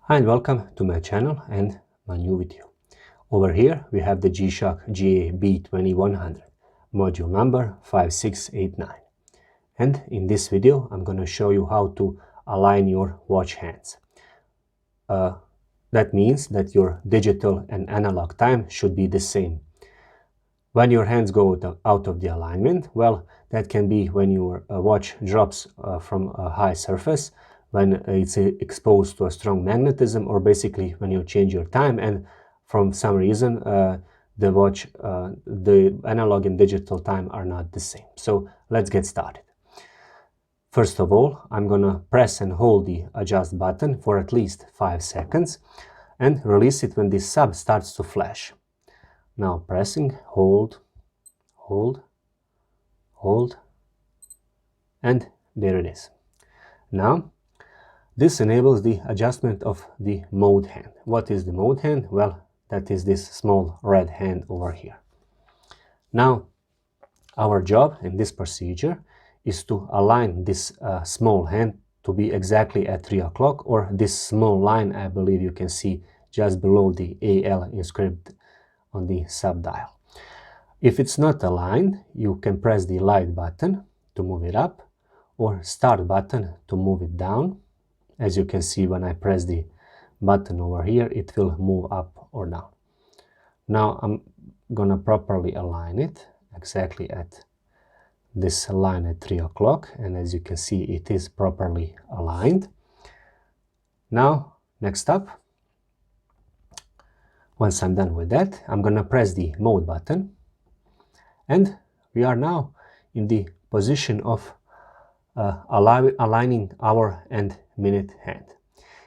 Hi and welcome to my channel and my new video. Over here we have the Gshock GA B2100, module number 5689. And in this video I'm going to show you how to align your watch hands. That means that your digital and analog time should be the same. When your hands go out of the alignment, well, that can be when your watch drops from a high surface, when it's exposed to a strong magnetism, or basically when you change your time and from some reason the analog and digital time are not the same. So let's get started. First of all, I'm gonna press and hold the adjust button for at least 5 seconds and release it when this sub starts to flash. Now pressing, hold, hold, hold, and there it is. Now this enables the adjustment of the mode hand. What is the mode hand? Well, that is this small red hand over here. Now our job in this procedure is to align this small hand to be exactly at 3 o'clock, or this small line I believe you can see just below the AL inscribed on the sub dial. If it's not aligned, you can press the light button to move it up or start button to move it down. As you can see, when I press the button over here, it will move up or down. Now I'm gonna properly align it exactly at this line at 3 o'clock, and as you can see, it is properly aligned. Now next up, once I'm done with that, I'm gonna press the mode button, and we are now in the position of aligning hour and minute hand.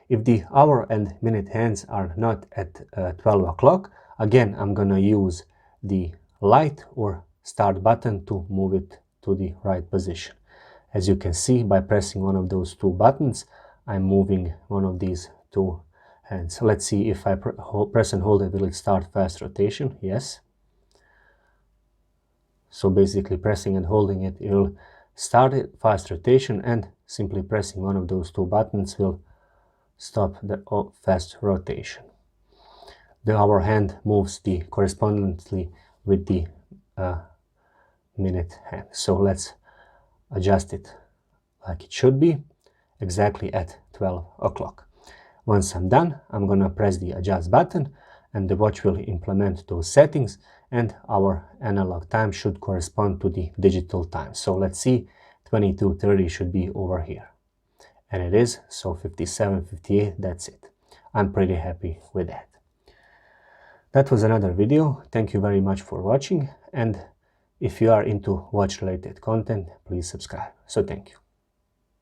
If the hour and minute hands are not at 12 o'clock, again I'm gonna use the light or start button to move it to the right position. As you can see, by pressing one of those two buttons, I'm moving one of these two hands. Let's see if I press and hold it, will it start fast rotation? Yes. So basically pressing and holding it, it will start it fast rotation, and simply pressing one of those two buttons will stop the fast rotation. The hour hand moves the correspondingly with the minute hand. So let's adjust it like it should be, exactly at 12 o'clock. Once I'm done, I'm gonna press the adjust button and the watch will implement those settings, and our analog time should correspond to the digital time. So let's see, 22:30 should be over here. And it is, so 57:58, that's it. I'm pretty happy with that. That was another video. Thank you very much for watching, and if you are into watch related content, please subscribe. So thank you.